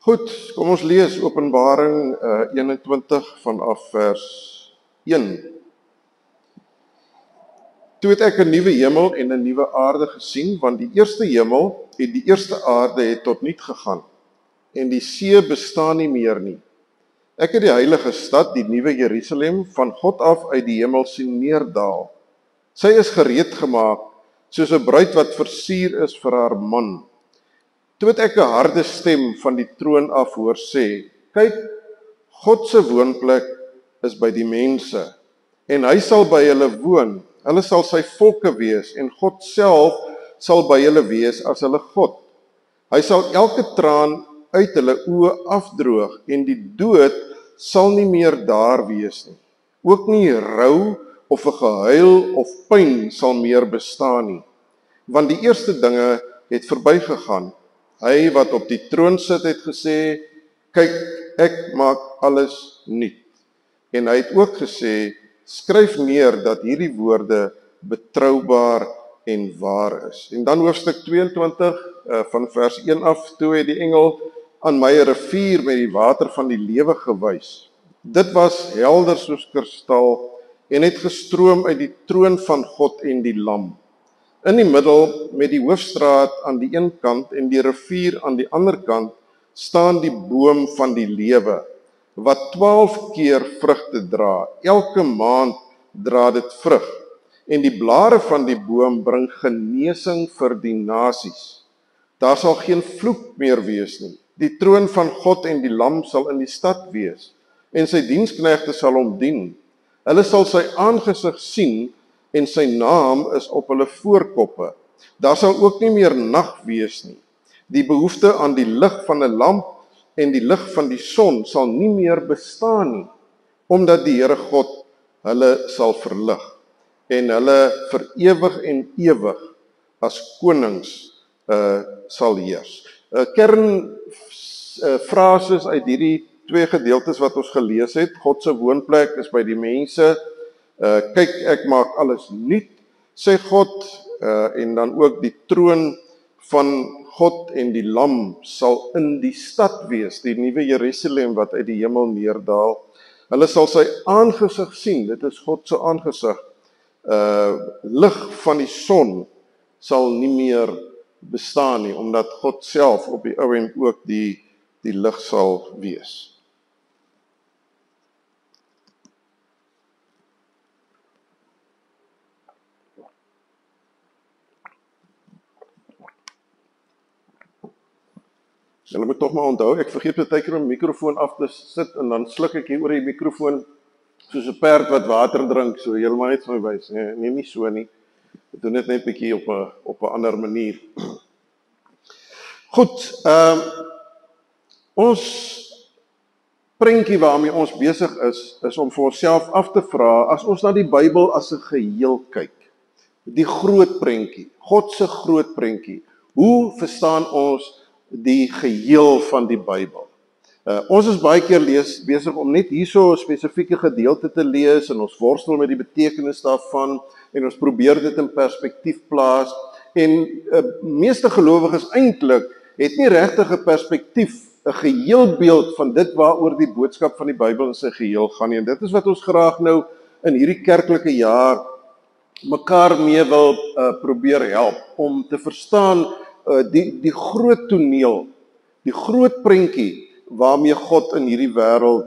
Goed, kom ons lees Openbaring 21 vanaf vers 1. Toe het ek 'n nuwe hemel en 'n nuwe aarde gesien, want die eerste hemel en die eerste aarde het tot niet gegaan, en die see bestaan nie meer nie. Ek het die heilige stad, die nuwe Jerusalem, van God af uit die hemel sien neerdaal. Sy is gereed gemaak, soos 'n bruid wat versier is vir haar man. Toe het ek 'n harde stem van die troon af hoor sê, kyk, God se woonplek is by die mense, en hy sal by hulle woon. Hulle sal sy volke wees, en God self sal by hulle wees as hulle God. Hy sal elke traan uit hulle oë afdroog, en die dood sal nie meer daar wees nie. Ook nie rou of 'n gehuil of pyn sal meer bestaan nie, want die eerste dinge het verbygegaan. Hy wat op die troon sit het gesê, kyk, ek maak alles nuut. En hy het ook gesê, skryf neer dat hierdie woorde betroubaar en waar is. En dan hoofstuk 22 van vers 1 af, toe het die engel aan my 'n rivier met die water van die lewe gewys. Dit was helder soos kristal en het gestroom uit die troon van God en die Lam. In die middel met die hoofstraat aan die een kant en die rivier aan die ander kant staan die boom van die lewe, wat 12 keer vrugte dra. Elke maand dra dit vrug, en die blare van die boom bring genesing vir die nasies. Daar sal geen vloek meer wees nie. Die troon van God en die Lam sal in die stad wees, en sy diensknegte sal hom dien. Hulle sal sy aangesig sien, en sy naam is op hulle voorkoppe. Daar sal ook nie meer nag wees nie. Die behoefte aan die lig van 'n lamp en die lig van die son sal nie meer bestaan nie, omdat die Here God hulle sal verlig, en hulle vir ewig en ewig as konings sal heers. Kernfrases uit hierdie twee gedeeltes wat ons gelees het: God se woonplek is by die mense. Kyk, ek maak alles nuut, sê God, en dan ook die troon van God en die Lam sal in die stad wees, die nuwe Jerusalem wat uit die hemel neerdaal. Hulle sal sy aangesig sien, dit is God se aangesig. Lig van die son sal nie meer bestaan nie, omdat God self op die ou end ook die lig sal wees. Julle moet tog maar onthou, ek vergeet baie keer om die mikrofoon af te sit en dan sluk ek hier oor die mikrofoon soos 'n perd wat water drink, so julle maar net vir my wys. Nee, nie so nie. Ek doen dit net bietjie op 'n ander manier. Goed, ons prentjie waarmee ons besig is om vir onsself af te vra, as ons na die Bybel as 'n geheel kyk, die groot prentjie, God se groot prentjie, hoe verstaan ons die geheel van die Bybel? Ons is baie keer besig om net hierso 'n spesifieke gedeelte te lees, en ons worstel met die betekenis daarvan, en ons probeer dit in perspektief plaas, en meeste gelowiges eintlik het nie regtig 'n perspektief, 'n geheelbeeld van dit waaroor die boodskap van die Bybel in sy geheel gaan nie. En dit is wat ons graag nou in hierdie kerklike jaar mekaar mee wil probeer help, om te verstaan die groot toneel, die groot prentjie waarmee God in hierdie wêreld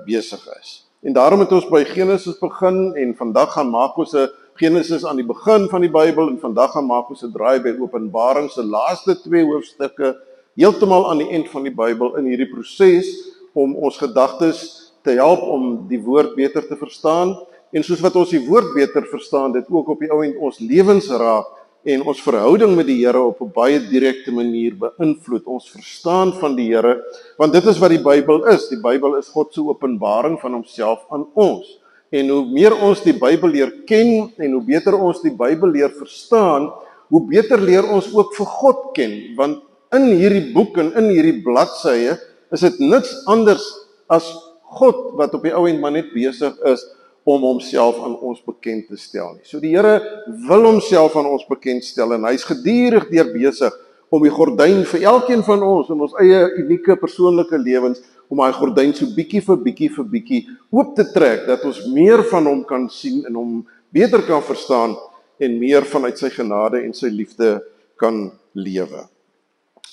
besig is. En daarom het ons by Genesis begin, en vandag gaan maak ons 'n Genesis aan die begin van die Bybel, en vandag gaan maak ons 'n draai by Openbaring se laaste 2 hoofstukke, heeltemal aan die eind van die Bybel, in hierdie proses om ons gedagtes te help om die woord beter te verstaan, en soos wat ons die woord beter verstaan, dit ook op die ou end ons lewens raak, en ons verhouding met die Here op 'n baie direkte manier beïnvloed. Ons verstaan van die Here, want dit is wat die Bybel is. Die Bybel is God se openbaring van homself aan ons. En hoe meer ons die Bybel leer ken, en hoe beter ons die Bybel leer verstaan, hoe beter leer ons ook vir God ken. Want in hierdie boek en in hierdie bladsye is dit niks anders as God wat op die ou end maar net besig is om homself aan ons bekend te stel nie. So die Here wil homself aan ons bekend stel, en hy's gedurig deur besig om die gordyn vir elkeen van ons in ons eie unieke persoonlike lewens, om daai gordyn so bietjie vir bietjie oop te trek, dat ons meer van hom kan sien en hom beter kan verstaan en meer vanuit sy genade en sy liefde kan lewe.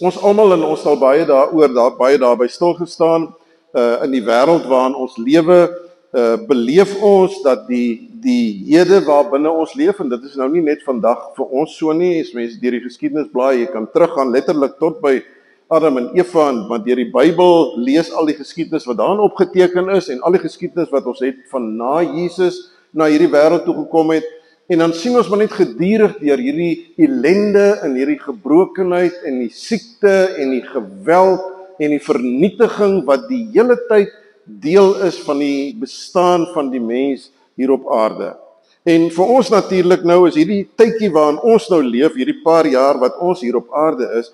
Ons almal en ons sal baie daarby stilgestaan in die wêreld waarin ons lewe, beleef ons dat die hede waarbinne ons leef, en dit is nou nie net vandag vir ons so nie, as mense deur die geskiedenis blaai, jy kan teruggaan letterlik tot by Adam en Eva, en want deur die Bybel lees al die geskiedenis wat daarin opgeteken is, en al die geskiedenis wat ons het van na Jesus na hierdie wêreld toe gekom het, en dan sien ons maar net gedurig deur hierdie ellende en hierdie gebrokenheid en die siekte en die geweld en die vernietiging wat die hele tyd deel is van die bestaan van die mens hier op aarde. En vir ons natuurlik nou is hierdie tydjie waarin ons nou leef, hierdie paar jaar wat ons hier op aarde is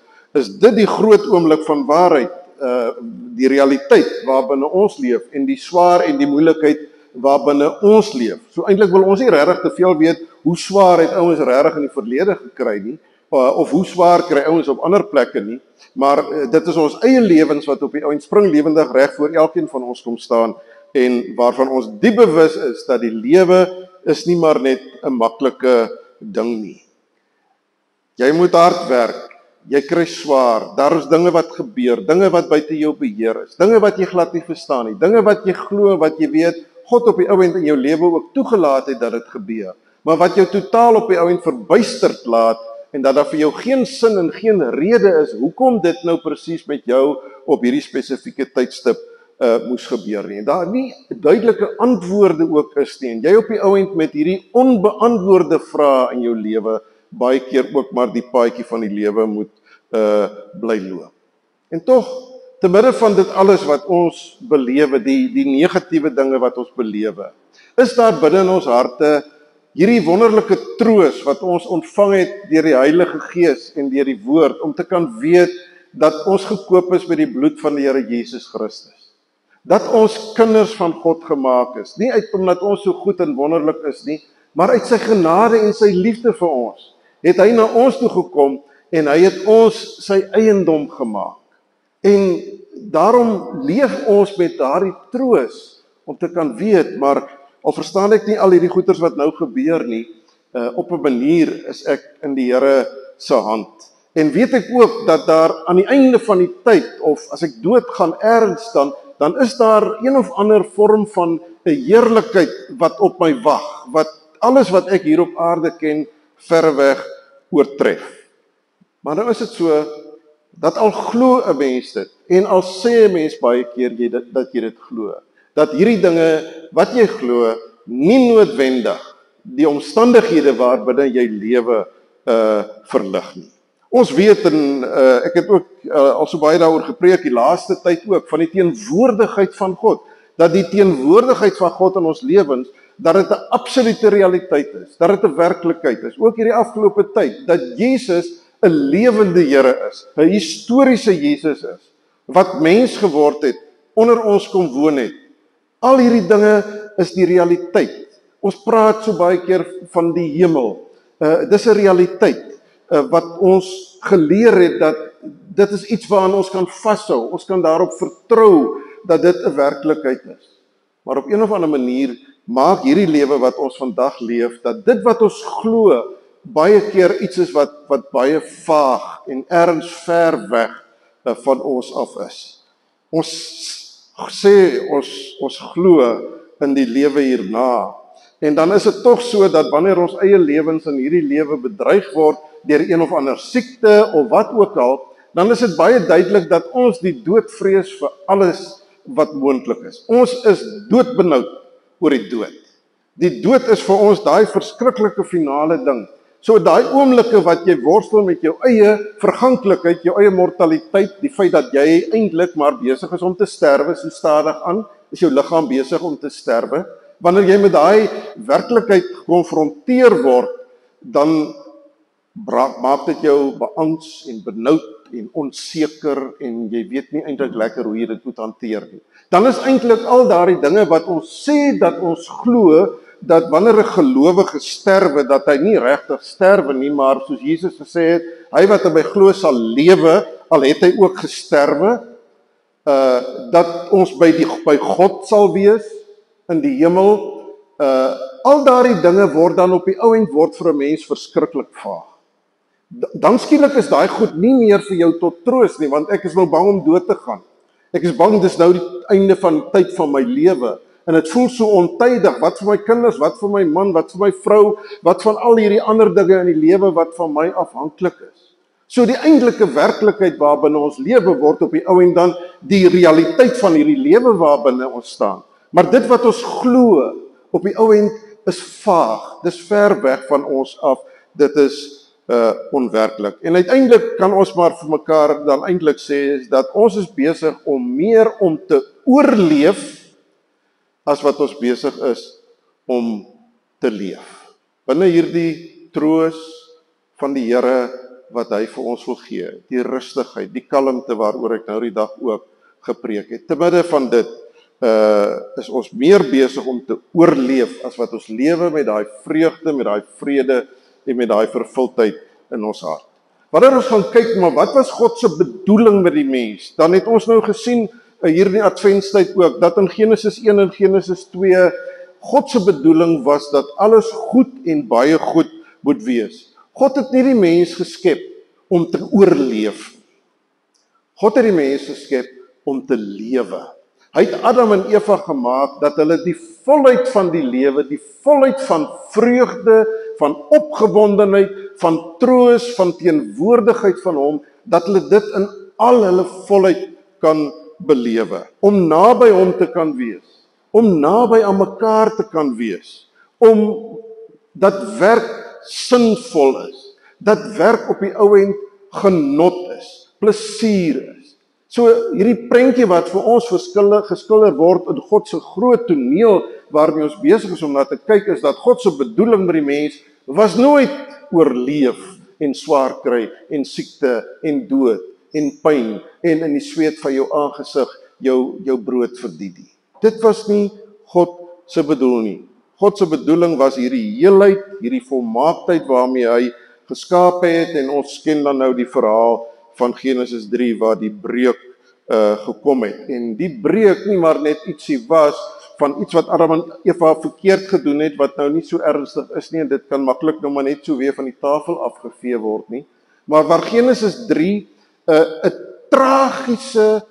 dit die groot oomblik van waarheid, die realiteit waarbinne ons leef en die swaar en die moeilikheid waarbinne ons leef. So eintlik wil ons nie regtig te veel weet hoe swaar het ouens regtig in die verlede gekry nie, of hoe swaar kry ouens op ander plekke nie, maar dit is ons eie lewens wat op die ouens spring lewendig reg voor elkeen van ons kom staan, en waarvan ons diep bewus is dat die lewe is nie maar net 'n maklike ding nie. Jy moet hard werk, jy kry swaar, daar is dinge wat gebeur, dinge wat buite jou beheer is, dinge wat jy glad nie verstaan nie, dinge wat jy glo, wat jy weet, God op die ou end in jou lewe ook toegelaat het dat dit gebeur, maar wat jou totaal op die ou end verbuisterd laat, en dat daar vir jou geen sin en geen rede is, hoekom dit nou presies met jou op hierdie spesifieke tydstip moes gebeur nie. En daar nie duidelike antwoorde ook is nie, en jy op die ou end met hierdie onbeantwoorde vrae in jou lewe, baie keer ook maar die paadjie van die lewe moet bly loop. En tog, te midde van dit alles wat ons belewe, die negatiewe dinge wat ons belewe, is daar binne in ons harte hierdie wonderlike troos wat ons ontvang het deur die Heilige Gees en deur die Woord, om te kan weet dat ons gekoop is met die bloed van die Here Jesus Christus. Dat ons kinders van God gemaak is, nie uit omdat ons so goed en wonderlik is nie, maar uit sy genade en sy liefde vir ons, het hy na ons toe gekom en hy het ons sy eiendom gemaak. En daarom leef ons met daardie troos om te kan weet, maar al verstaan ek nie al hierdie goeters wat nou gebeur nie, op 'n manier is ek in die Here se hand. En weet ek ook dat daar aan die einde van die tyd, of as ek dood gaan ergens dan is daar een of ander vorm van 'n heerlikheid wat op my wag, wat alles wat ek hier op aarde ken verreweg oortref. Maar nou is dit so, dat al glo 'n mens dit, en al sê 'n mens baie keer dat jy dit glo, dat hierdie dinge wat jy glo, nie noodwendig die omstandighede waarbinne jy lewe verlig nie. Ons weet, en ek het ook al so baie daaroor gepreek die laaste tyd ook, van die teenwoordigheid van God, dat die teenwoordigheid van God in ons lewens, dat dit 'n absolute realiteit is, dat dit 'n werklikheid is, ook hierdie afgelope tyd, dat Jesus 'n lewende Here is, 'n historiese Jesus is, wat mens geword het, onder ons kom woon het. Al hierdie dinge is die realiteit. Ons praat so baie keer van die hemel. Dis 'n realiteit wat ons geleer het, dat dit is iets waaraan ons kan vashou, ons kan daarop vertrou dat dit 'n werklikheid is. Maar op een of ander manier maak hierdie lewe wat ons vandag leef, dat dit wat ons glo baie keer iets is wat baie vaag en ergens ver weg van ons af is. Ons sê ons glo in die lewe hierna, en dan is dit tog so dat wanneer ons eie lewens in hierdie lewe bedreig word deur een of ander siekte of wat ook al, dan is dit baie duidelik dat ons die dood vrees vir alles wat moontlik is. Ons is doodbenoud oor die dood. Die dood is vir ons daai verskriklike finale ding. So daai oomblikke wat jy worstel met jou eie verganklikheid, jou eie mortaliteit, die feit dat jy eintlik maar besig is om te sterwe, so stadig aan, is jou liggaam besig om te sterwe. Wanneer jy met daai werklikheid gekonfronteer word, dan maak dit jou beangs en benoud en onseker, en jy weet nie eintlik lekker hoe jy dit moet hanteer nie. Dan is eintlik al daardie dinge wat ons sê dat ons glo, dat wanneer 'n gelowige sterwe, dat hy nie regtig sterwe nie, maar soos Jesus gesê het, hy wat in my glo sal lewe, al het hy ook gesterwe, dat ons by God sal wees, in die hemel, al daardie dinge word dan op die ou end word vir 'n mens verskriklik vaag. Dan skielik is daai goed nie meer vir jou tot troos nie, want ek is nou bang om dood te gaan. Ek is bang dis nou die einde van tyd van my lewe, en dit voel so ontydig, wat vir my kinders, wat vir my man, wat vir my vrou, wat van al hierdie ander dinge in die lewe wat van my afhanklik is. So die eintlike werklikheid waarbinne ons lewe word op die ou en dan die realiteit van hierdie lewe waarbinne ons staan. Maar dit wat ons glo op die ou end is vaag, dis ver weg van ons af, dit is onwerklik. En uiteindelik kan ons maar vir mekaar dan eintlik sê is dat ons is besig om meer om te oorleef as wat ons besig is om te leef. Binne hierdie troos van die Here wat hy vir ons wil gee, die rustigheid, die kalmte waaroor ek nou die dag ook gepreek het. Te midde van dit is ons meer besig om te oorleef as wat ons lewe met daai vreugde, met daai vrede en met daai vervuldheid in ons hart. Wanneer ons gaan kyk, maar wat was God se bedoeling met die mens? Dan het ons nou gesien hier in die Adventstyd ook, dat in Genesis 1 en Genesis 2, God se bedoeling was dat alles goed en baie goed moet wees. God het nie die mens geskep om te oorleef. God het die mens geskep om te lewe. Hy het Adam en Eva gemaak dat hulle die volheid van die lewe, die volheid van vreugde, van opgewondenheid, van troos, van teenwoordigheid van hom, dat hulle dit in al hulle volheid kan belewe. Om naby hom te kan wees, om naby aan mekaar te kan wees, om dat werk sinvol is, dat werk op die ou end genot is, plesier is. So hierdie prentjie wat vir ons geskilder word in God se groot toneel waarmee ons besig is om na te kyk, is dat God se bedoeling met die mens was nooit oorleef en swaar kry en siekte en dood en pyn en in die sweet van jou aangesig jou brood verdien nie. Dit was nie God se bedoeling nie. God se bedoeling was hierdie heelheid, hierdie volmaaktheid waarmee hy geskaap het, en ons ken dan nou die verhaal van Genesis 3 waar die breuk gekom het. En die breuk nie maar net ietsie was van iets wat Adam en Eva verkeerd gedoen het, wat nou nie so ernstig is nie, en dit kan maklik nou maar net so weer van die tafel afgevee word nie. Maar waar Genesis 3 'n tragiese,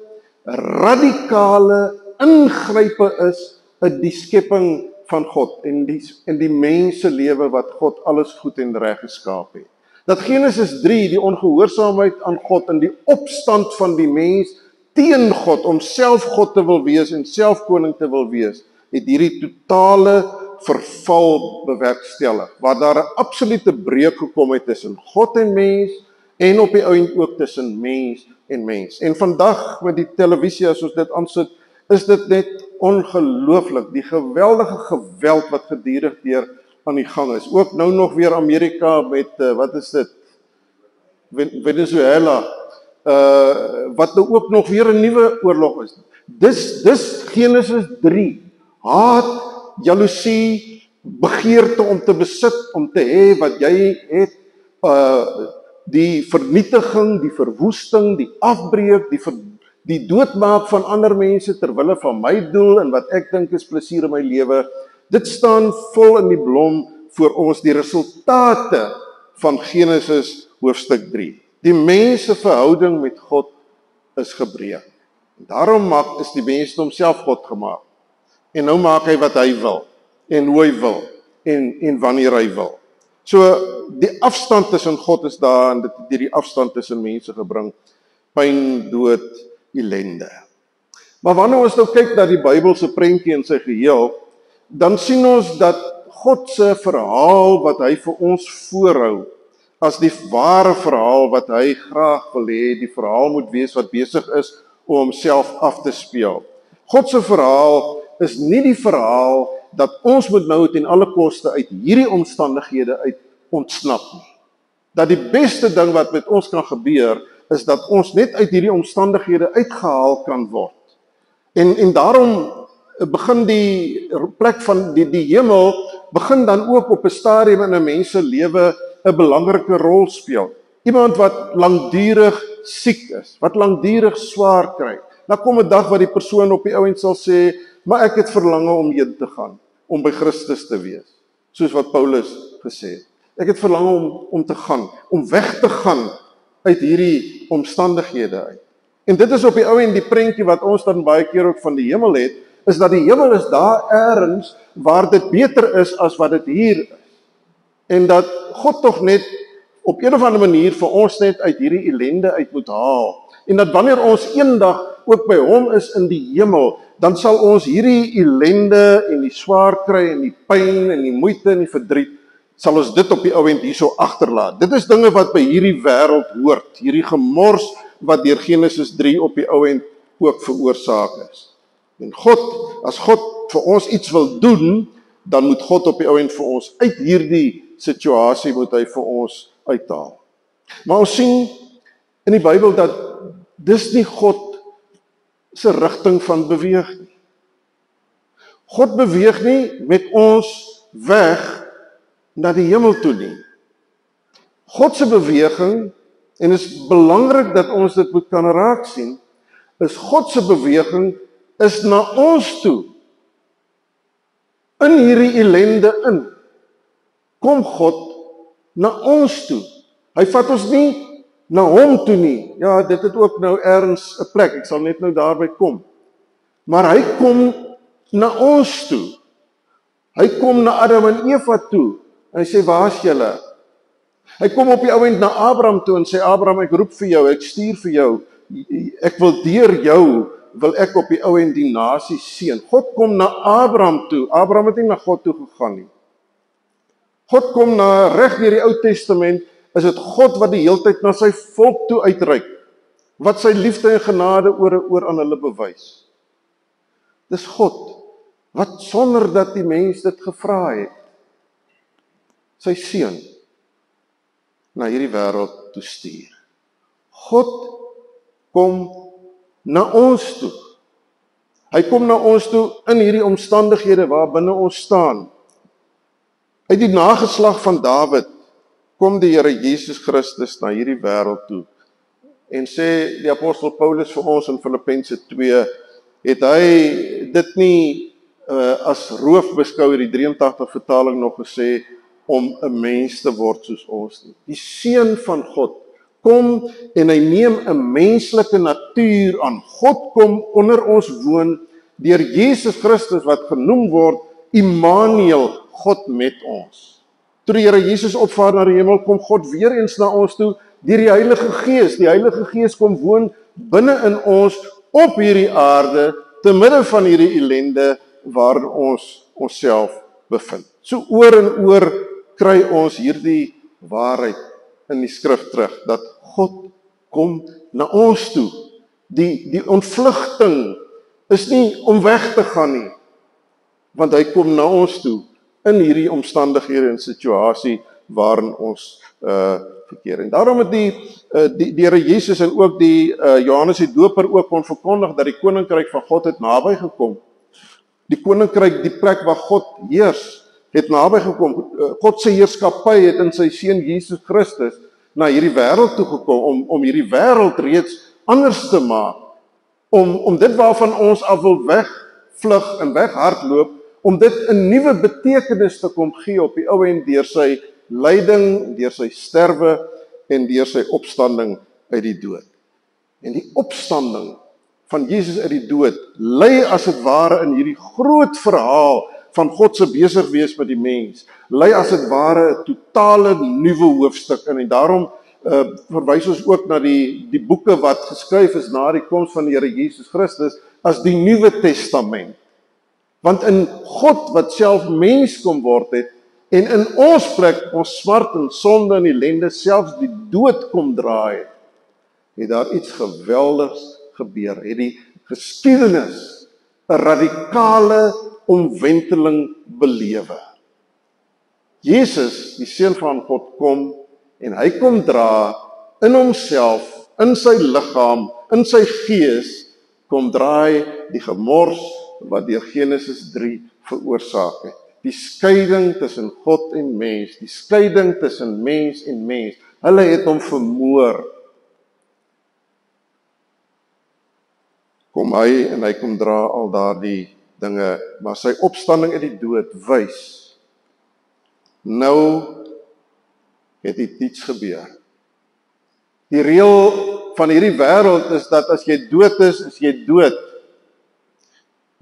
radikale ingrype is in die skepping van God en die mense lewe wat God alles goed en reg geskaap het. Dat Genesis 3 die ongehoorsaamheid aan God en die opstand van die mens teen God om self God te wil wees en self koning te wil wees, het hierdie totale verval bewerkstellig, waar daar 'n absolute breuk gekom het tussen God en mens en op die ou end ook tussen mens en mens. En vandag met die televisie as ons dit aansit, is dit net ongelooflik, die geweldige geweld wat gedurig deur aan die gang is. Ook nou nog weer Amerika met, wat is dit? Venezuela, wat nou ook nog weer 'n nuwe oorlog is. Dis Genesis 3. Haat, jaloesie, begeerte om te besit, om te hê wat jy het, die vernietiging, die verwoesting, die afbreek, die doodmaak van ander mense ter wille van my doel en wat ek dink is plesier in my lewe. Dit staan vol in die blom voor ons, die resultate van Genesis hoofstuk 3. Die mens se verhouding met God is gebreek. Daarom is die mens homself God gemaak. En nou maak hy wat hy wil en hoe hy wil en wanneer hy wil. So die afstand tussen God is daar en dit het hierdie afstand tussen mense gebring. Pyn, dood, ellende. Maar wanneer ons nou kyk na die Bybelse prentjie in sy geheel, dan sien ons dat God se verhaal wat hy vir ons voorhou, as die ware verhaal wat hy graag wil hê, die verhaal moet wees wat besig is om homself af te speel. God se verhaal is nie die verhaal dat ons moet nou ten alle koste uit hierdie omstandighede uit ontsnap nie. Dat die beste ding wat met ons kan gebeur, is dat ons net uit hierdie omstandighede uitgehaal kan word. En daarom begin die plek van die hemel, begin dan ook op 'n stadium in 'n mens se lewe 'n belangrike rol speel. Iemand wat langdurig siek is, wat langdurig swaar kry. Dan kom 'n dag wat die persoon op die ouend sal sê, maar ek het verlange om heen te gaan, om by Christus te wees, soos wat Paulus gesê het. Ek het verlange om te gaan, om weg te gaan uit hierdie omstandighede uit. En dit is op die ou end die prentjie wat ons dan baie keer ook van die hemel het, is dat die hemel is daar ergens waar dit beter is as wat dit hier is. En dat God tog net op een of ander manier vir ons net uit hierdie ellende uit moet haal. En dat wanneer ons eendag ook by hom is in die hemel, dan sal ons hierdie ellende en die swaar kry en die pyn en die moeite en die verdriet, sal ons dit op die ou end hierso agterlaat. Dit is dinge wat by hierdie wêreld hoort, hierdie gemors wat deur Genesis 3 op die ou end ook veroorsaak is. En as God vir ons iets wil doen, dan moet God op die ou end vir ons uit hierdie situasie moet hy vir ons uithaal. Maar ons sien in die Bybel dat dis nie God se rigting van beweeg nie. God beweeg nie met ons weg na die hemel toe nie. God se beweging, en is belangrik dat ons dit moet kan raak sien, is God se beweging is na ons toe. In hierdie ellende in, kom God na ons toe. Hy vat ons nie na hom toe nie. Ja, dit het ook nou ergens 'n plek, ek sal net nou daarby kom. Maar hy kom na ons toe. Hy kom na Adam en Eva toe. En hy sê, waar is julle? Hy kom op die ou end na Abraham toe en sê, Abraham, ek roep vir jou, ek stuur vir jou. Ek wil deur jou, wil ek op die ou end die nasie seën. God kom na Abraham toe. Abraham het nie na God toe gegaan nie. God kom na reg deur die Ou Testament, is dit God wat die heeltyd na sy volk toe uitreik, wat sy liefde en genade oor aan hulle bewys. Dis God, wat sonder dat die mens dit gevra het, sy seun na hierdie wêreld toe stuur. God kom na ons toe. Hy kom na ons toe in hierdie omstandighede waar binne ons staan. Uit die nageslag van Dawid kom die Here Jesus Christus na hierdie wêreld toe. En sê die apostel Paulus vir ons in Filippense 2, het hy dit nie as roof beskou, die 83 vertaling nog gesê, om 'n mens te word soos ons nie. Die seun van God kom en hy neem 'n menslike natuur aan. God kom onder ons woon deur Jesus Christus wat genoem word Immanuel, God met ons. Toe die Here Jesus opvaar na die hemel, kom God weer eens na ons toe deur die Heilige Gees. Die Heilige Gees kom woon binne in ons op hierdie aarde te midde van hierdie ellende waarin ons onsself bevind. So oor en oor kry ons hierdie waarheid in die skrif terug, dat God kom na ons toe. Die ontvlugting is nie om weg te gaan nie, want hy kom na ons toe in hierdie omstandighede en situasie waarin ons verkeer. En daarom het die Here Jesus en ook die Johannes die Doper ook kon verkondig dat die koninkryk van God het naby gekom. Die koninkryk, die plek waar God heers, het naby gekom. God se heerskappy het in sy seun Jesus Christus na hierdie wêreld toe gekom om hierdie wêreld reeds anders te maak. Om dit waarvan ons af wil wegvlug en weghardloop, om dit 'n nuwe betekenis te kom gee op die ou end deur sy lyding, deur sy sterwe en deur sy opstanding uit die dood. En die opstanding van Jesus uit die dood lê as dit ware in hierdie groot verhaal van God se besig wees met die mens, lê as dit ware 'n totale nuwe hoofstuk in. En daarom verwys ons ook na die boeke wat geskryf is na die koms van die Here Jesus Christus as die Nuwe Testament. Want in God wat self mens kom word het en in ons plek ons smart en sonde en ellende, selfs die dood kom dra het daar iets geweldigs gebeur. Het die geskiedenis 'n radikale omwenteling belewe. Jesus, die seun van God, kom en hy kom dra in homself, in sy liggaam, in sy gees, kom draai die gemors wat deur Genesis 3 veroorsaak het. Die skeiding tussen God en mens, die skeiding tussen mens en mens, Hulle het hom vermoor. Kom hy en hy kom dra al daardie dinge, maar sy opstanding uit die dood wys. Nou het iets gebeur. Die reël van hierdie wêreld is dat as jy dood is jy dood.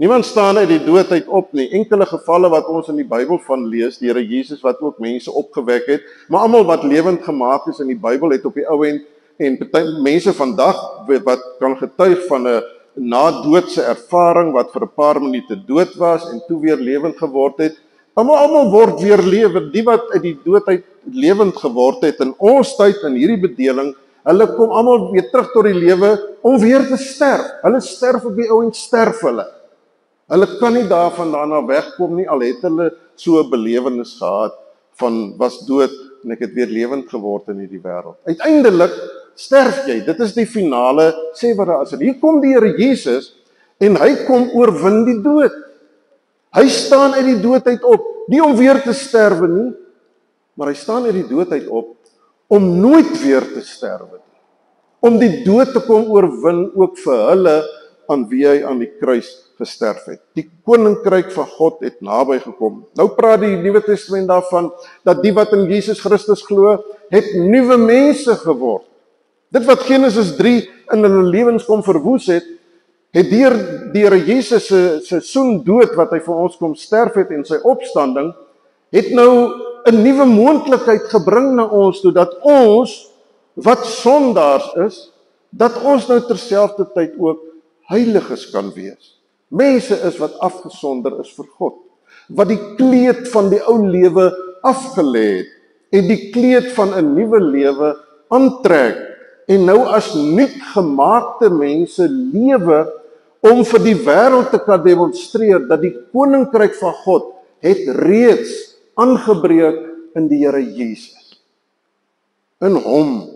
Niemand staan uit die dood uit op nie. Enkele gevalle wat ons in die Bybel van lees, die Here Jesus wat ook mense opgewek het, maar almal wat lewend gemaak is in die Bybel het op die ou end, en party mense vandag wat kan getuig van 'n na-doodse ervaring wat vir 'n paar minute dood was en toe weer lewend geword het. Almal word weer lewe, die wat uit die dood uit lewend geword het in ons tyd in hierdie bedeling, hulle kom almal weer terug tot die lewe om weer te sterf. Hulle sterf op die ou end, sterf hulle. Hulle kan nie daarvandaan af wegkom nie, al het hulle so 'n belewenis gehad van was dood en ek het weer lewend geword in hierdie wêreld. Uiteindelik sterf jy. Dit is die finale sê wat daar is. En hier kom die Here Jesus en hy kom oorwin die dood. Hy staan uit die dood uit op, nie om weer te sterwe nie, maar hy staan uit die dood uit op om nooit weer te sterwe nie. Om die dood te kom oorwin ook vir hulle aan wie hy aan die kruis gesterf het. Die koninkryk van God het naby gekom. Nou praat die Nuwe Testament daarvan dat die wat in Jesus Christus glo, het nuwe mense geword. Dit wat Genesis 3 in hulle lewens kom verwoes het deur die Here Jesus se soendood wat hy vir ons kom sterf het en sy opstanding, het nou 'n nuwe moontlikheid gebring na ons toe, dat ons wat sondaars is, dat ons nou terselfdertyd ook heiliges kan wees. Mense is wat afgesonder is vir God, wat die kleed van die ou lewe afgelê het en die kleed van 'n nuwe lewe aantrek en nou as nuut gemaakte mense lewe om vir die wêreld te kan demonstreer dat die koninkryk van God het reeds aangebreek in die Here Jesus. In hom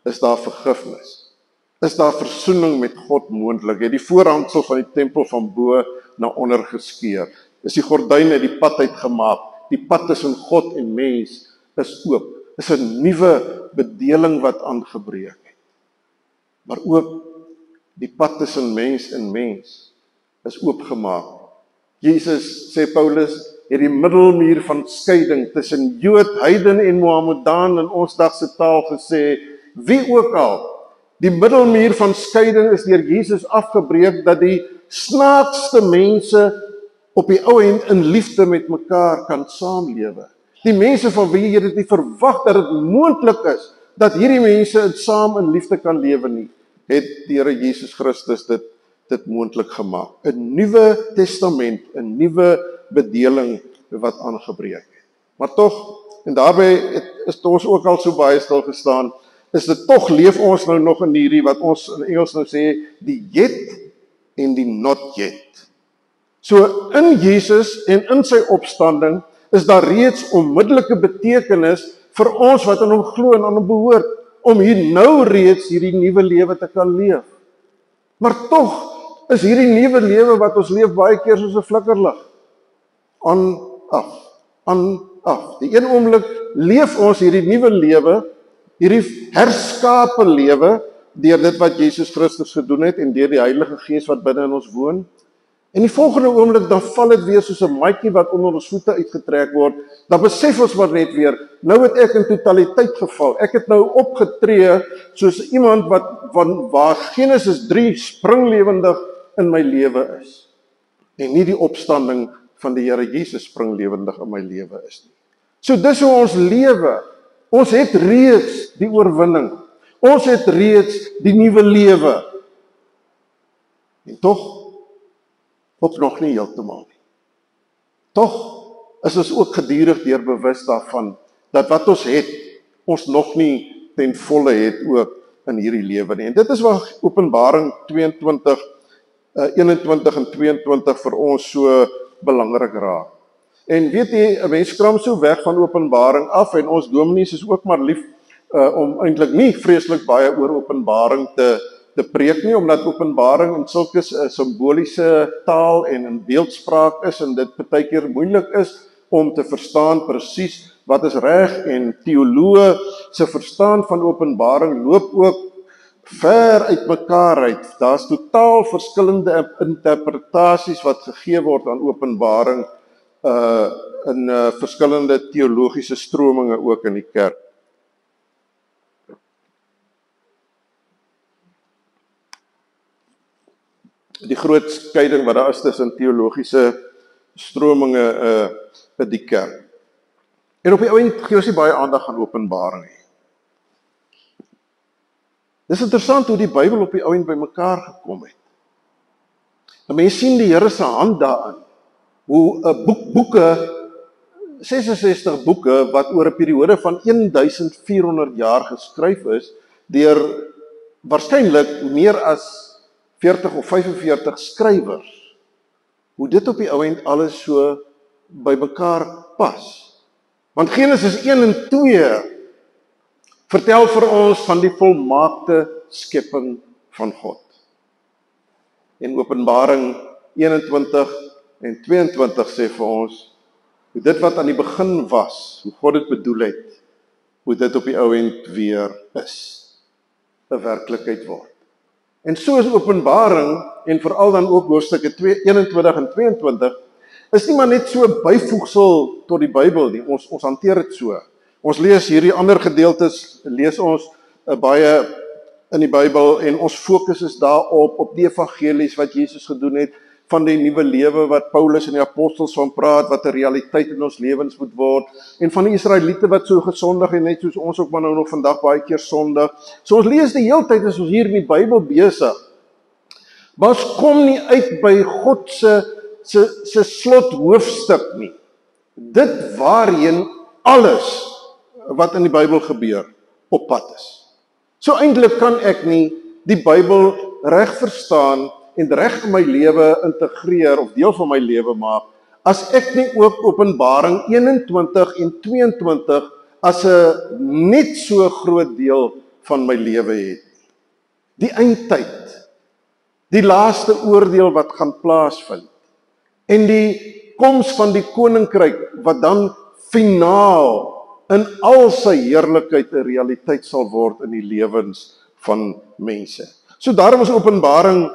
is daar vergifnis. Is daar versoening met God moontlik? Het die voorhangsel van die tempel van bo na onder geskeur. Is die gordyn uit die pad uitgemaak. Die pad tussen God en mens is oop. Is 'n nuwe bedeling wat aangebreek het. Maar ook die pad tussen mens en mens is oopgemaak. Jesus, sê Paulus, het die middelmuur van skeiding tussen Jood, heiden en Mohammedaan in ons dag se taal gesê, wie ook al. Die middelmuur van skeiding is deur Jesus afgebreek dat die snaakste mense op die ou end in liefde met mekaar kan saamlewe. Die mense van wie jy dit nie verwag dat dit moontlik is dat hierdie mense saam in liefde kan lewe nie, het die Here Jesus Christus dit moontlik gemaak. 'n Nuwe Testament, 'n nuwe bedeling wat aangebreek het. Maar tog, en daarbey is ons ook al so baie stil gestaan, is dit tog leef ons nou nog in hierdie wat ons in Engels nou sê, die yet en die not yet. So in Jesus en in sy opstanding is daar reeds onmiddellike betekenis vir ons wat in hom glo en aan hom behoort, om hier nou reeds hierdie nuwe lewe te kan leef. Maar tog is hierdie nuwe lewe wat ons leef baie keer soos 'n flikkerlig. Aan, af. Die een oomblik leef ons hierdie nuwe lewe, hierdie herskape lewe, deur dit wat Jesus Christus gedoen het en deur die Heilige Gees wat binne in ons woon. En die volgende oomblik dan val dit weer soos 'n maatjie wat onder ons voete uitgetrek word. Dan besef ons maar net weer, nou het ek in totaliteit geval. Ek het nou opgetree soos iemand waar Genesis 3 springlewendig in my lewe is. En nie die opstanding van die Here Jesus springlewendig in my lewe is nie. So dis hoe ons lewe. Ons het reeds die oorwinning. Ons het reeds die nuwe lewe. En tog ook nog nie heeltemal nie. Tog is ons ook gedurig deur bewus daarvan dat wat ons het, ons nog nie ten volle het ook in hierdie lewe nie. En dit is waar Openbaring 22, 21 en 22 vir ons so belangrik raak. En weet jy, 'n mens skram so weg van Openbaring af en ons dominees is ook maar lief om eintlik nie vreeslik baie oor Openbaring te preek nie, omdat Openbaring in sulke simboliese taal en in beeldspraak is en dit baie keer moeilik is om te verstaan presies wat is reg, en teoloë se verstaan van Openbaring loop ook ver uit mekaar uit. Daar's totaal verskillende interpretasies wat gegee word aan Openbaring in verskillende teologiese strominge ook in die kerk. Die groot skeiding wat daar is tussen teologiese strominge in die kerk. En op die ou end gee ons nie baie aandag aan Openbaring nie. Dis interessant hoe die Bybel op die ou end by mekaar gekom het. En mense sien die Here se hand daarin. Hoe 'n boeke 66 boeke wat oor 'n periode van 1400 jaar geskryf is deur waarskynlik meer as 40 of 45 skrywers. Hoe dit op die ou end alles so by mekaar pas. Want Genesis 1 en 2 vertel vir ons van die volmaakte skepping van God. En Openbaring 21 en 22 sê vir ons hoe dit wat aan die begin was, hoe God dit bedoel het, hoe dit op die ou end weer is, 'n werklikheid word. En so is Openbaring, en veral dan ook hoofstukke 21 en 22, is nie maar net so 'n byvoegsel tot die Bybel nie, ons hanteer dit so. Ons lees hierdie ander gedeeltes, lees ons baie in die Bybel, en ons fokus is daarop, op die evangelies wat Jesus gedoen het, van die nuwe lewe wat Paulus en die apostels van praat, wat 'n realiteit in ons lewens moet word, en van die Israeliete wat so gesondig en net soos ons ook maar nou nog vandag baie keer sondig. So ons lees die hele tyd as ons hier in die Bybel besig. Maar ons kom nie uit by God se slot hoofstuk nie. Dit waarheen alles wat in die Bybel gebeur op pad is. So eintlik kan ek nie die Bybel reg verstaan en reg in my lewe integreer of deel van my lewe maak as ek nie ook Openbaring 21 en 22 as 'n net so groot deel van my lewe het. Die eindtyd, die laaste oordeel wat gaan plaasvind, en die koms van die koninkryk wat dan finaal in al sy heerlikheid 'n realiteit sal word in die lewens van mense. So daarom is Openbaring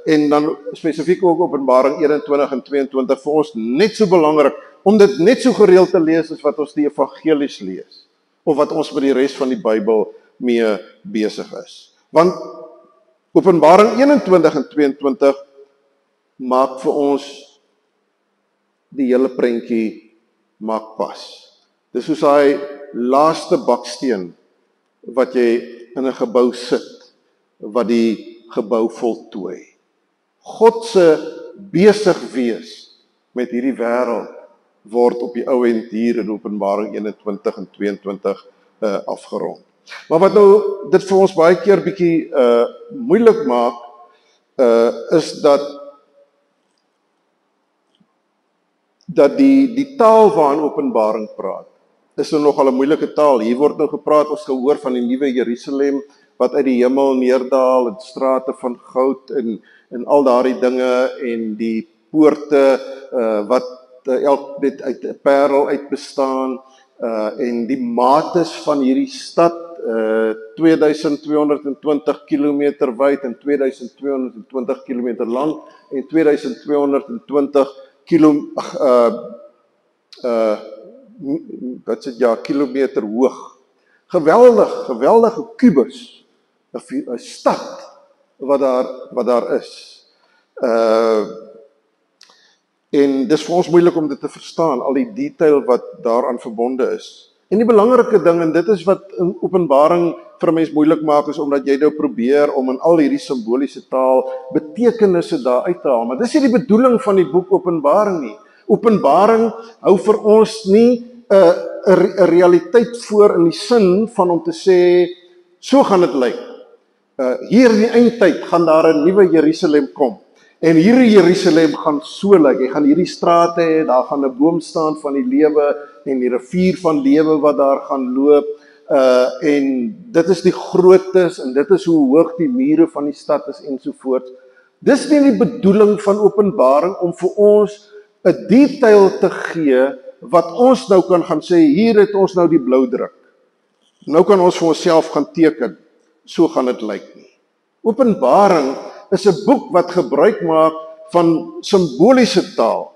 en dan spesifiek ook Openbaring 21 en 22 vir ons net so belangrik, om dit net so gereeld te lees as wat ons die evangelies lees, of wat ons met die res van die Bybel mee besig is. Want Openbaring 21 en 22 maak vir ons die hele prentjie maak pas. Dis soos hy laaste baksteen wat jy in 'n gebou sit, wat die gebou voltooi. God se besig wees met hierdie wêreld word op die ou end hier in Openbaring 21 en 22 afgerond. Maar wat nou dit vir ons baie keer bietjie moeilik maak, is dat die taal waarin Openbaring praat, is nou nogal 'n moeilike taal. Hier word nou gepraat, ons gehoor van die nuwe Jerusalem wat uit die hemel neerdaal, in strate van goud en al daardie dinge, en die poorte wat elk net uit 'n parel uit bestaan, en die mates van hierdie stad, 2220 km wyd en 2220 km lank en 2220 kilometer hoog. Geweldige kubus, 'n stad wat daar is. En dis vir ons moeilik om dit te verstaan, al die detail wat daaraan verbonde is. En die belangrike ding, en dit is wat in Openbaring vir 'n mens moeilik maak, is omdat jy nou probeer om in al hierdie simboliese taal betekenisse daar uit te haal. Maar dis nie die bedoeling van die boek Openbaring nie. Openbaring hou vir ons nie 'n realiteit voor in die sin van om te sê, so gaan dit lyk. Hier in die eindtyd gaan daar 'n nuwe Jerusalem kom. En hierdie Jerusalem gaan so lyk. Jy gaan hierdie strate hê, daar gaan 'n boom staan van die lewe en die rivier van lewe wat daar gaan loop. En dit is die grootes en dit is hoe hoog die mure van die stad is ensovoorts. Dis nie die bedoeling van Openbaring om vir ons 'n detail te gee, wat ons nou kan gaan sê, hier het ons nou die blou druk. Nou kan ons vir onsself gaan teken, so gaan dit lyk nie. Openbaring is 'n boek wat gebruik maak van simboliese taal.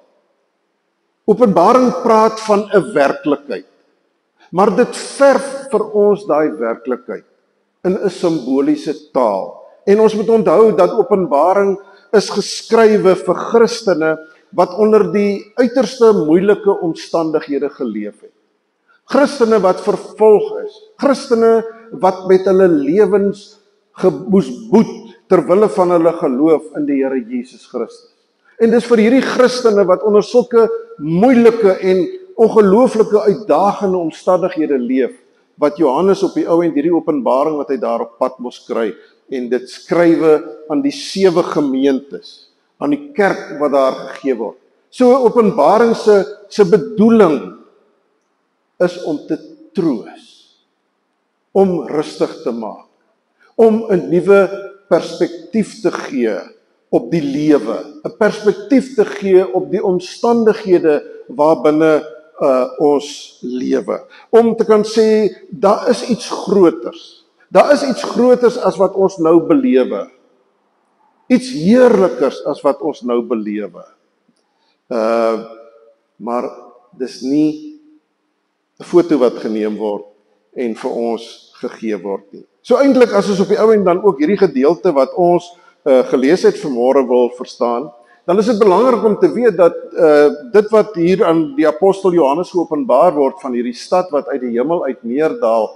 Openbaring praat van 'n werklikheid, maar dit verf vir ons daai werklikheid in 'n simboliese taal. En ons moet onthou dat Openbaring is geskrywe vir Christene wat onder die uiterste moeilike omstandighede geleef het. Christene wat vervolg is, Christene wat met hulle lewens moes boet ter wille van hulle geloof in die Here Jesus Christus. En dis vir hierdie Christene wat onder sulke moeilike en ongelooflike uitdagende omstandighede leef, wat Johannes op die ou end hierdie openbaring wat hy daar op Patmos kry, en dit skrywe aan die 7 gemeentes, aan die kerk wat daar gegee word. So Openbaring se bedoeling is om te troos, om rustig te maak, om 'n nuwe perspektief te gee op die lewe, 'n perspektief te gee op die omstandighede waarbinne ons lewe. Om te kan sê, daar is iets groters. Daar is iets groters as wat ons nou belewe. Iets heerlikers as wat ons nou belewe. Maar dis nie 'n foto wat geneem word en vir ons gegee word nie. So eintlik as ons op die ou end dan ook hierdie gedeelte wat ons gelees het vanmôre wil verstaan, dan is dit belangrik om te weet dat dit wat hier aan die apostel Johannes geopenbaar word van hierdie stad wat uit die hemel uit neerdal,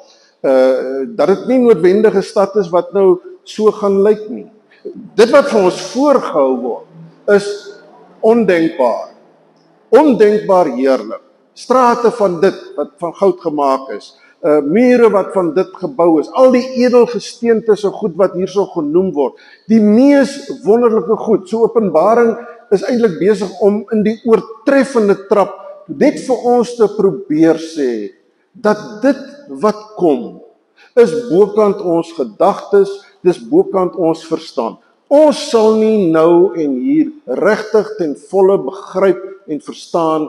dat dit nie noodwendige stad is wat nou so gaan lyk nie. Dit wat vir ons voorgehou word, is ondenkbaar. Ondenkbaar heerlik. Strate van dit wat van goud gemaak is, mure wat van dit gebou is, al die edelgesteentes en goed wat hierso genoem word, die mees wonderlike goed. So Openbaring is eintlik besig om in die oortreffende trap net vir ons te probeer sê, dat dit wat kom, is bokant ons gedagtes, dis bokant ons verstand. Ons sal nie nou en hier regtig ten volle begryp en verstaan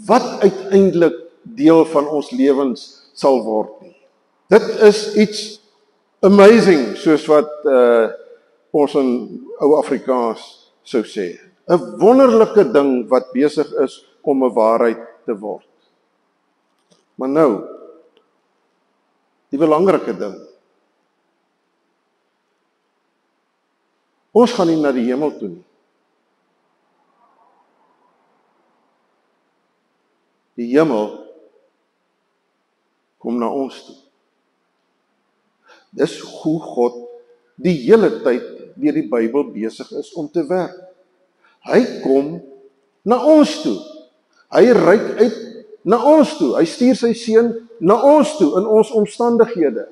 wat uiteindelik deel van ons lewens sal word nie. Dit is iets amazing, soos wat ons in ou Afrikaans sou sê. 'n Wonderlike ding wat besig is om 'n waarheid te word. Maar nou, die belangrike ding. Ons gaan nie na die hemel toe nie. Die hemel kom na ons toe. Dis hoe God die hele tyd deur die Bybel besig is om te werk. Hy kom na ons toe. Hy reik uit na ons toe. Hy stuur sy seun na ons toe in ons omstandighede.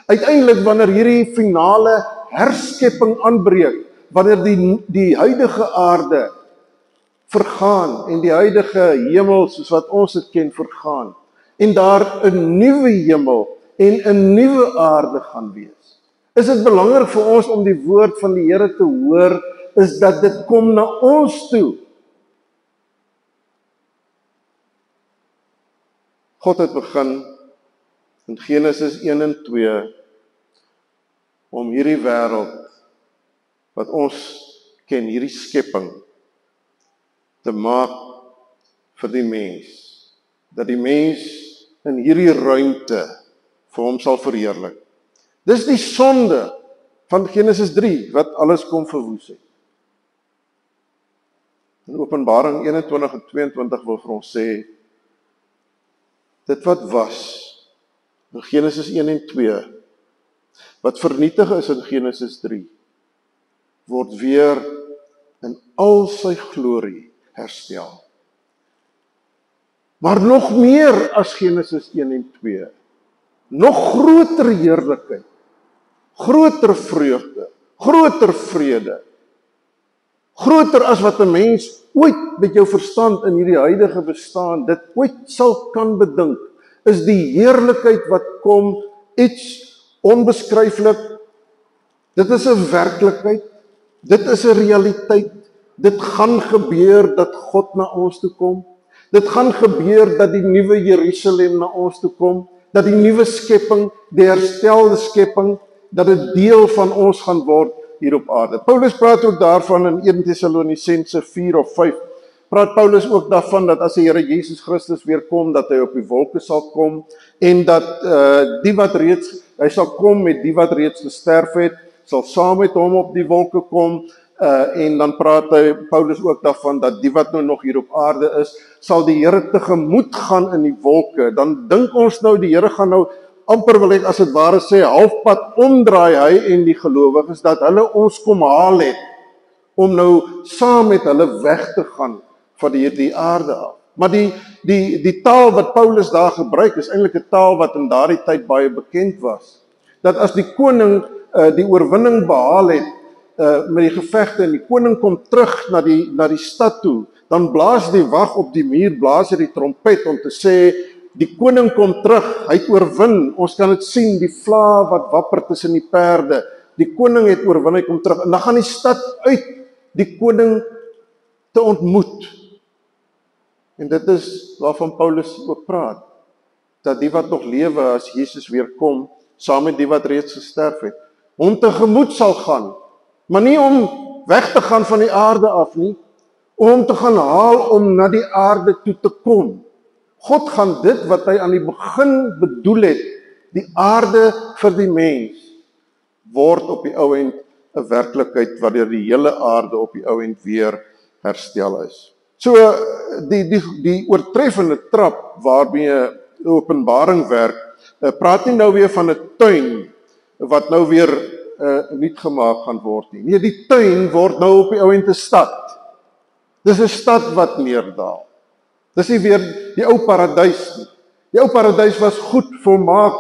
Uiteindelik wanneer hierdie finale herskepping aanbreek, wanneer die huidige aarde vergaan en die huidige hemel soos wat ons dit ken vergaan en daar 'n nuwe hemel en 'n nuwe aarde gaan wees. Is dit belangrik vir ons om die woord van die Here te hoor, is dat dit kom na ons toe. God het begin in Genesis 1 en 2 om hierdie wêreld wat ons ken, hierdie skepping te maak vir die mens, dat die mens in hierdie ruimte vir hom sal verheerlik. Dis die sonde van Genesis 3 wat alles kom verwoes het. In Openbaring 21 en 22 wil vir ons sê, dit wat was in Genesis 1 en 2, wat vernietig is in Genesis 3, word weer in al sy glorie herstel. Maar nog meer as Genesis 1 en 2, nog groter heerlikheid, groter vreugde, groter vrede, groter as wat 'n mens ooit met jou verstand in hierdie huidige bestaan dit ooit sal kan bedink, is die heerlikheid wat kom, iets onbeskryflik. Dit is 'n werklikheid, dit is 'n realiteit, Dit gaan gebeur dat God na ons toe kom. Dit gaan gebeur dat die nuwe Jerusalem na ons toe kom, dat die nuwe skepping, die herstelde skepping, dat dit deel van ons gaan word hier op aarde. Paulus praat ook daarvan in 1 Tessalonisense 4 of 5, praat Paulus ook daarvan dat as die Here Jesus Christus weer kom, dat hy op die wolke sal kom, en dat hy sal kom met die wat reeds gesterf het, sal saam met hom op die wolke kom, en dan praat Paulus ook daarvan dat die wat nou nog hier op aarde is, sal die Here tegemoet gaan in die wolke. Dan dink ons nou, die Here gaan nou amper wil ek as dit ware sê, halfpad omdraai hy en die gelowiges, dat hulle ons kom haal het, om nou saam met hulle weg te gaan van die aarde af. Maar die taal wat Paulus daar gebruik, is eintlik 'n taal wat in daardie tyd baie bekend was. Dat as die koning die oorwinning behaal het, met die gevegte, en die koning kom terug na die stad toe, dan blaas die wag op die muur, blaas hy die trompet om te sê, die koning kom terug, hy het oorwin, ons kan dit sien, die vlae wat wapper tussen die perde, die koning het oorwin, hy kom terug, en dan gaan die stad uit, die koning te ontmoet. En dit is waarvan Paulus ook praat, dat die wat nog lewe as Jesus weer kom, saam met die wat reeds gesterf het, hom tegemoet sal gaan, maar nie om weg te gaan van die aarde af nie, om te gaan haal om na die aarde toe te kom. God gaan dit wat hy aan die begin bedoel het, die aarde vir die mens, word op die ou end 'n werklikheid wanneer die hele aarde op die ou end weer herstel is. So die oortreffende trap waarmee Openbaring werk, praat nie nou weer van 'n tuin wat nou weer nuut gemaak gaan word nie. Nee, die tuin word nou op die ou end 'n stad. Dis 'n stad wat neerdaal. Dis nie weer die ou paradys nie. Die ou paradys was goed, volmaak,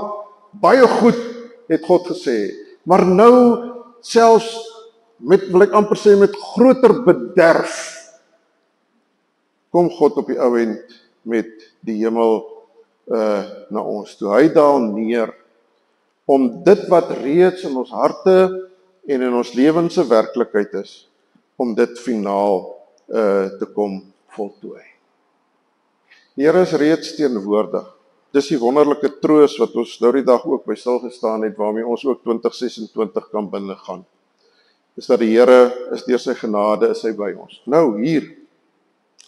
baie goed, het God gesê. Maar nou selfs wil ek amper sê, met groter bederf, kom God op die ou end met die hemel na ons toe. Hy daal neer om dit wat reeds in ons harte en in ons lewens se werklikheid is, om dit finaal te kom voltooi. Die Here is reeds teenwoordig. Dis die wonderlike troos wat ons nou die dag ook by stil gestaan het, waarmee ons ook 2026 kan binnegaan. Dis dat die Here is deur sy genade, is hy by ons. Nou hier,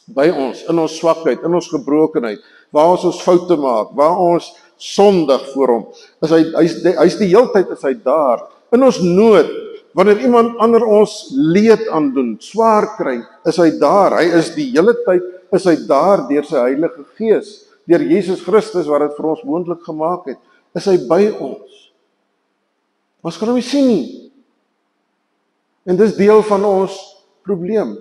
by ons, in ons swakheid, in ons gebrokenheid, waar ons foute maak, waar ons sondig voor hom, hy's die heeltyd is hy daar, in ons nood, wanneer iemand ander ons leed aandoen, swaar kry, is hy daar, hy is die hele tyd, is hy daar deur sy Heilige Gees, deur Jesus Christus wat dit vir ons moontlik gemaak het, is hy by ons. Ons kan hom nie sien nie. En dis deel van ons probleem.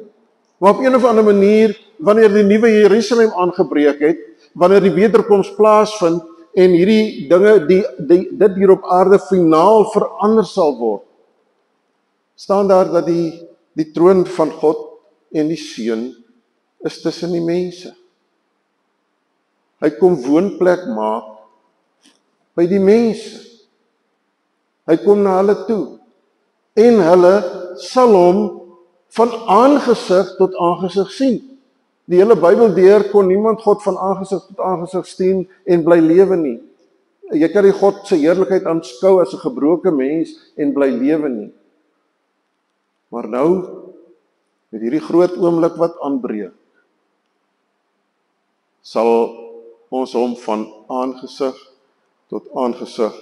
Maar op een of ander manier, wanneer die nuwe Jerusalem aangebreek het, wanneer die wederkoms plaasvind, en hierdie dinge, dit hier op aarde finaal verander sal word, staan daar dat die troon van God en die Seun is tussen die mense. Hy kom woonplek maak by die mense. Hy kom na hulle toe, en hulle sal hom van aangesig tot aangesig sien. Die hele Bybel deur kon niemand God van aangesig tot aangesig sien en bly lewe nie. Jy kan die God se heerlikheid aanskou as 'n gebroke mens en bly lewe nie. Maar nou, met hierdie groot oomblik wat aanbreek, sal ons hom van aangesig tot aangesig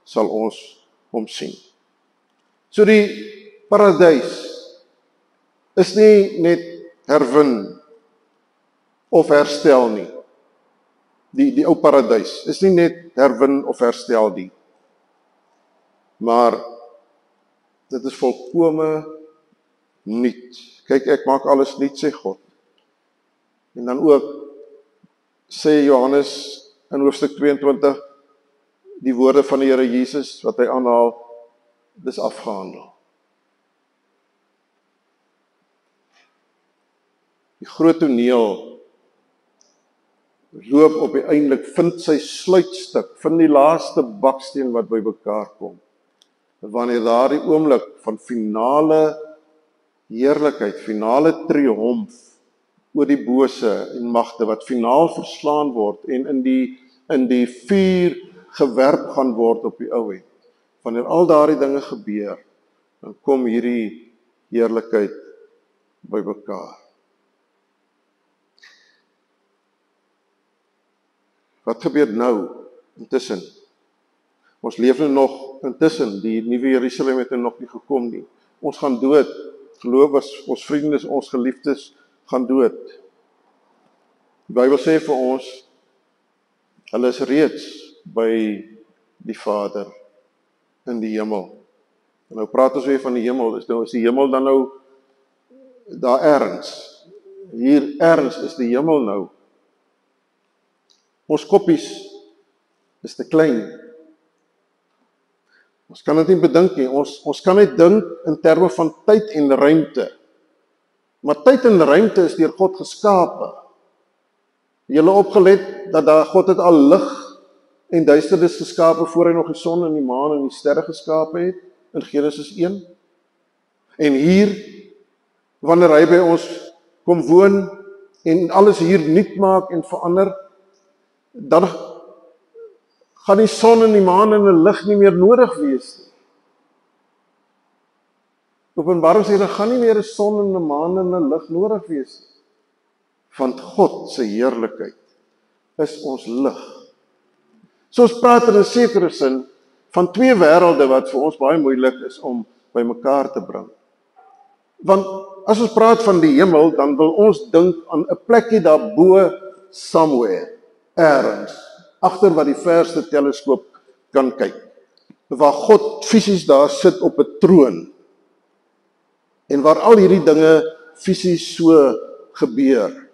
sal ons hom sien. So die paradys is nie net herwin of herstel nie. Die ou paradys is nie net herwin of herstel nie. Maar dit is volkome nuut. Kyk, ek maak alles nuut, sê God. En dan ook sê Johannes in hoofstuk 22 die woorde van die Here Jesus wat hy aanhaal, dis afgehandel. Die groot toneel loop op die eindelik, vind sy sluitstuk, vind die laaste baksteen wat by mekaar kom. Wanneer daardie oomblik van finale heerlikheid, finale triomf oor die bose en magte wat finaal verslaan word en in die vuur gewerp gaan word op die ou end. Wanneer al daardie dinge gebeur, dan kom hierdie heerlikheid by mekaar. Wat gebeur nou intussen? Ons leef nou nog intussen, die nuwe Jerusalem het nog nie gekom nie. Ons gaan dood. Gelowers, ons vriendes, ons geliefdes gaan dood. Die Bybel sê vir ons, hulle is reeds by die Vader in die hemel. En nou praat ons weer van die hemel, is die hemel dan nou daar ergens? Hier ergens is die hemel nou. Ons koppies is te klein. Ons kan dit nie bedink nie, ons kan net dink in terme van tyd en ruimte. Maar tyd en ruimte is deur God geskape. Julle opgelet dat God het al lig en duisternis geskape voor hy nog die son en die maan en die sterre geskape het, in Genesis 1. En hier, wanneer hy by ons kom woon en alles hier nuut maak en verander, dan gaan die son en die maan en die lig nie meer nodig wees nie. Openbaring sê, daar gaan nie meer 'n son en 'n maan en 'n lig nodig wees nie. Want God se heerlikheid is ons lig. So ons praat in 'n sekere sin van twee wêrelde wat vir ons baie moeilik is om by mekaar te bring. Want as ons praat van die hemel, dan wil ons dink aan 'n plekkie daarbo somewhere, ergens, agter wat die verste teleskoop kan kyk, waar God fisies daar sit op 'n troon, en waar al hierdie dinge fisies so gebeur,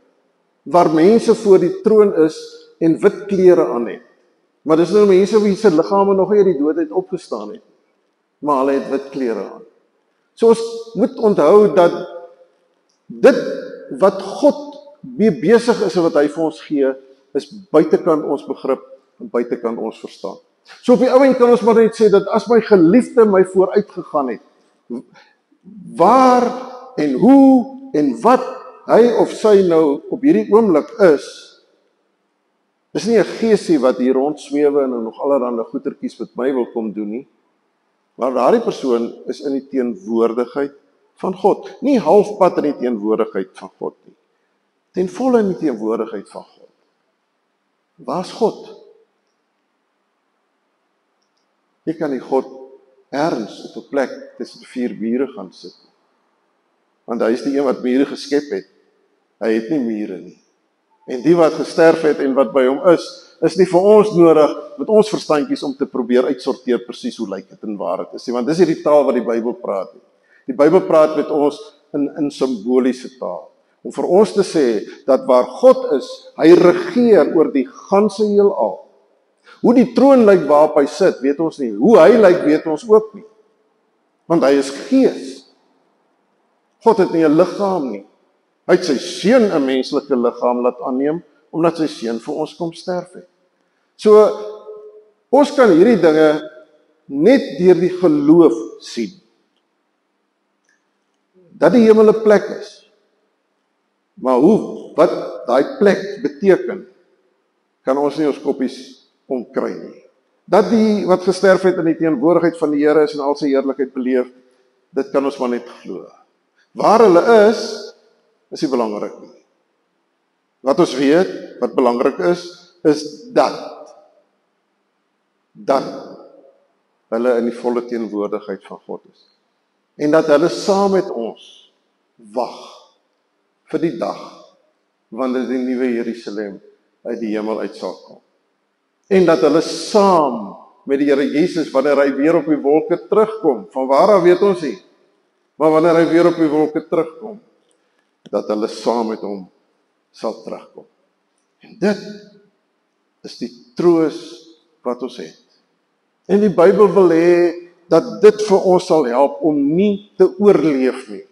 waar mense voor die troon is en wit klere aan het, maar dis nou mense wie se liggame nog nie uit die dood uit opgestaan het, maar hulle het wit klere aan. So ons moet onthou dat dit wat God mee besig is en wat hy vir ons gee, is buitekant ons begrip en buitekant ons verstaan. So op die ou end kan ons maar net sê dat as my geliefde my vooruit gegaan het, waar en hoe en wat hy of sy nou op hierdie oomblik is nie 'n geesie wat hier rondswewe en nog allerlei goetertjies met my wil kom doen nie, maar daardie persoon is in die teenwoordigheid van God, nie halfpad in die teenwoordigheid van God nie, ten volle in die teenwoordigheid van God. Waar's God? Jy kan nie God ergens op 'n plek tussen 4 mure gaan sit, want hy is die een wat mure geskep het. Hy het nie mure nie. En die wat gesterf het en wat by hom is nie vir ons nodig met ons verstandjies om te probeer uitsorteer presies hoe lyk dit en waar dit is. Want dis hierdie taal wat die Bybel praat. Die Bybel praat met ons in simboliese taal. Om vir ons te sê dat waar God is, hy regeer oor die ganse heelal. Hoe die troon lyk waarop hy sit, weet ons nie. Hoe hy lyk, weet ons ook nie. Want hy is gees. God het nie 'n liggaam nie. Hy het sy seun 'n menslike liggaam laat aanneem, omdat sy seun vir ons kom sterf het. So, ons kan hierdie dinge net deur die geloof sien. Dat die hemel 'n plek is. Maar wat daai plek beteken, kan ons nie ons koppies omkry nie. Dat die wat gesterf het in die teenwoordigheid van die Here is en al sy heerlikheid beleef, dit kan ons maar net glo. Waar hulle is nie belangrik nie. Wat ons weet, wat belangrik is dat hulle in die volle teenwoordigheid van God is. En dat hulle saam met ons wag vir die dag wanneer die nuwe Jerusalem uit die hemel uit sal kom. En dat hulle saam met die Here Jesus, wanneer hy weer op die wolke terugkom, van waar af weet ons nie, maar wanneer hy weer op die wolke terugkom, dat hulle saam met hom sal terugkom. En dit is die troos wat ons het. En die Bybel wil hê dat dit vir ons sal help om nie te oorleef nie,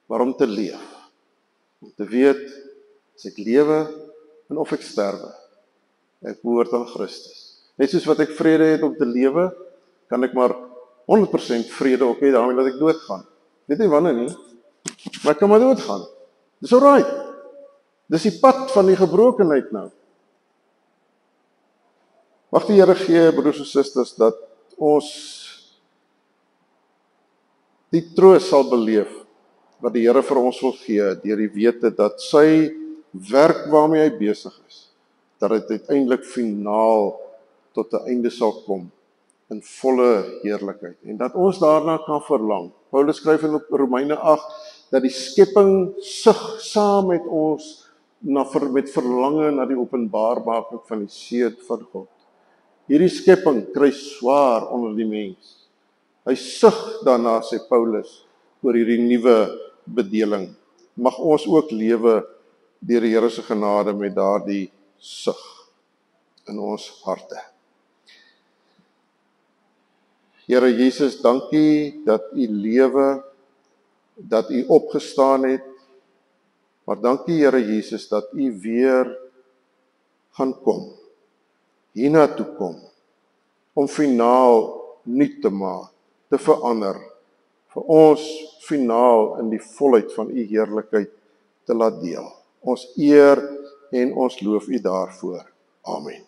maar om te leef. Om te weet, as ek lewe en of ek sterwe, ek behoort aan Christus. Net soos wat ek vrede het om te lewe, kan ek maar 100% vrede ook hê daarmee dat ek doodgaan. Weet nie wanneer nie, maar ek kan maar doodgaan. Dis alright. Dis die pad van die gebrokenheid nou. Mag die Here gee, broers en susters, dat ons die troos sal beleef wat die Here vir ons wil gee, deur die wete dat sy werk waarmee hy besig is, dat dit uiteindelik finaal tot 'n einde sal kom in volle heerlikheid en dat ons daarna kan verlang. Paulus skryf in Romeine 8 dat die skepping sug saam met ons met verlange na die openbaarmaking van die seun van God. Hierdie skepping kry swaar onder die mens. Hy sug daarna, sê Paulus, oor hierdie nuwe bedeling. Mag ons ook lewe deur die Here se genade met daardie sug in ons harte. Here Jesus, dankie dat u lewe, dat u opgestaan het, maar dankie Here Jesus dat u weer gaan kom, hiernatoe kom, om finaal nuut te maak, te verander, vir ons finaal in die volheid van u heerlikheid te laat deel. Ons eer en ons loof u daarvoor. Amen.